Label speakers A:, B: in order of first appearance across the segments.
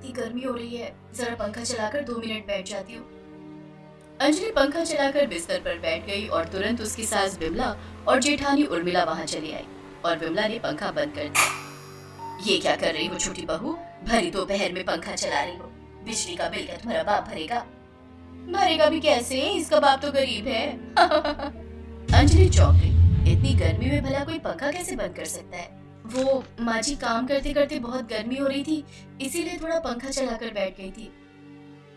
A: इतनी गर्मी हो रही है, जरा पंखा चलाकर 2 मिनट बैठ जाती हूँ। अंजलि पंखा चलाकर बिस्तर पर बैठ गई और तुरंत उसकी सास बिमला और जेठानी उर्मिला वहाँ चली आई और बिमला ने पंखा बंद कर दिया। ये क्या कर रही हो छोटी बहू, भरी दोपहर में पंखा चला रही हो? बिजली का बिल क्या तुम्हारा बाप भरेगा? भरेगा भी कैसे, इसका बाप तो गरीब है। अंजलि चौंक गई, इतनी गर्मी में भला कोई पंखा कैसे बंद कर सकता है? वो माँ जी काम करते करते बहुत गर्मी हो रही थी, इसीलिए थोड़ा पंखा चलाकर बैठ गई थी।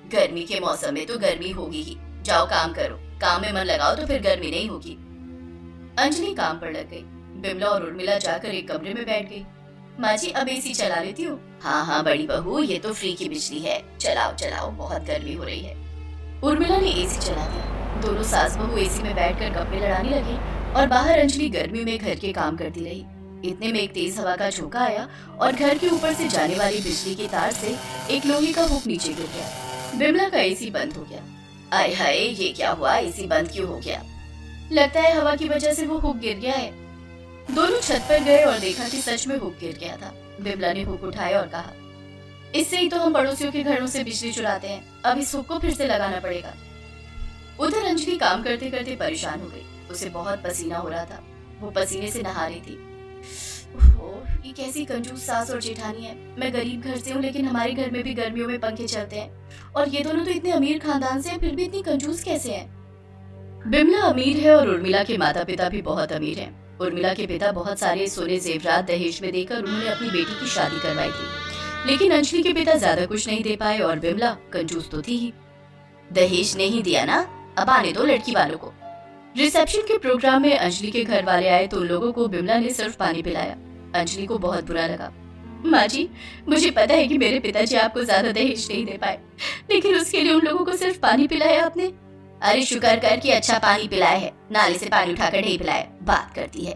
A: गर्मी के मौसम में तो गर्मी होगी ही, जाओ काम करो, काम में मन लगाओ तो फिर गर्मी नहीं होगी। अंजलि काम पर लग गई। बिमला और उर्मिला जाकर एक कमरे में बैठ गई। माँ जी अब एसी चला लेती हूँ। हाँ हाँ बड़ी बहू, ये तो फ्री की बिजली है, चलाओ चलाओ, बहुत गर्मी हो रही है। उर्मिला ने एसी चला दिया। दोनों सास बहू एसी में बैठकर गप्पे लड़ाने लगे और बाहर अंजलि गर्मी में घर के काम करती रही। इतने में एक तेज हवा का झोंका आया और घर के ऊपर से जाने वाली बिजली की तार से एक लोहे का हुक नीचे गिर गया। बिमला का एसी बंद हो गया। आय हाय, ये क्या हुआ, एसी बंद क्यों हो गया? लगता है हवा की वजह से वो हुक गिर गया है। दोनों छत पर गए और देखा कि सच में हुक गिर गया था। बिमला ने हुक उठाया और कहा, इससे ही तो हम पड़ोसियों के घरों से बिजली चुराते हैं, अब इस हुक को फिर से लगाना पड़ेगा। उधर अंजलि काम करते करते परेशान हो गई। उसे बहुत पसीना हो रहा था, वो पसीने से नहा रही थी। ये कैसी कंजूस सास और जेठानी है। मैं गरीब घर से हूँ, लेकिन हमारे घर में भी गर्मियों में पंखे चलते हैं और ये दोनों तो इतने अमीर खानदान से हैं, फिर भी इतनी कंजूस कैसे हैं? बिमला अमीर है और उर्मिला के माता पिता भी बहुत अमीर हैं। उर्मिला के पिता बहुत सारे सोने जेवरात दहेज में देकर उन्होंने अपनी बेटी की शादी करवाई थी, लेकिन अंजलि के पिता ज्यादा कुछ नहीं दे पाए और बिमला कंजूस तो थी ही। दहेज नहीं दिया ना, अब आने दो लड़की वालों को। रिसेप्शन के प्रोग्राम में अंजलि के घर वाले आए तो उन लोगों को बिमला ने सिर्फ पानी पिलाया। अंजलि को बहुत बुरा लगा। माँ जी, मुझे पता है कि मेरे पिताजी आपको ज्यादा दहेज नहीं दे पाए, लेकिन उसके लिए उन लोगों को सिर्फ पानी पिलाया आपने। अरे शुक्र कर कि अच्छा पानी पिलाया है, नाले से पानी उठाकर नहीं पिलाया, बात करती है।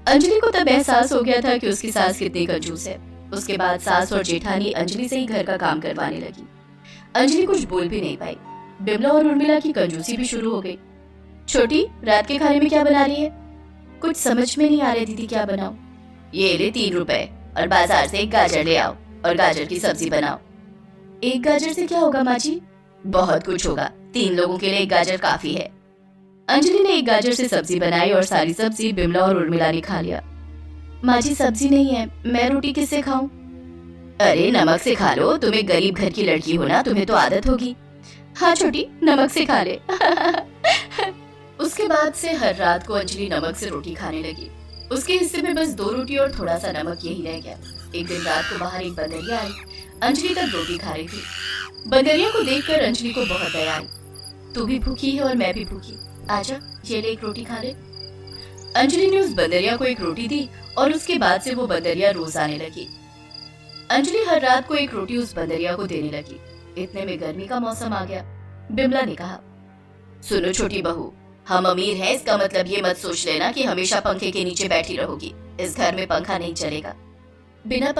A: अंजलि को तब एहसास हो गया था कि उसकी सास कितनी कंजूस है। उसके बाद सास और जेठानी अंजलि से ही घर का काम करवाने लगी। अंजलि कुछ बोल भी नहीं पाई। बिमला और उर्मिला की कंजूसी भी शुरू हो गई। छोटी, रात के खाने में क्या बना रही है? कुछ समझ में नहीं आ रही दीदी, क्या बनाऊं? ये ले 3 रुपए और बाजार से एक गाजर ले आओ और गाजर की सब्जी बनाओ। एक गाजर से क्या होगा माँ जी? बहुत कुछ होगा, 3 लोगों के लिए एक गाजर काफी है। अंजलि ने एक गाजर से सब्जी बनाई और सारी सब्जी बिमला और उर्मिला ने खा लिया। माँ जी सब्जी नहीं है, मैं रोटी किससे खाऊं? अरे नमक से खा लो, तुम एक गरीब घर की लड़की हो ना, तुम्हें तो आदत होगी। हाँ छोटी, नमक से खा ले। उसके बाद से हर रात को अंजलि नमक से रोटी खाने लगी। उसके हिस्से में बस 2 रोटी और थोड़ा सा नमक यही रह गया। एक दिन रात को बाहर एक बंदरिया आई। अंजलि तक रोटी खा रही थी। बंदरिया को देखकर अंजलि को बहुत दया आई। तू भी भूखी है और मैं भी भूखी, आजा ये ले एक रोटी खा ले। अंजलि ने उस बंदरिया को एक रोटी दी और उसके बाद से वो बंदरिया रोज आने लगी। अंजलि हर रात को एक रोटी उस बंदरिया को देने लगी। इतने में गर्मी का मौसम आ गया। बिमला ने कहा, सुनो छोटी बहू, हम अमीर हैं, इसका मतलब ये मत सोच लेना कि हमेशा पंखे के नीचे बैठी रहोगी। इस घर में पंखा नहीं चलेगा। बिना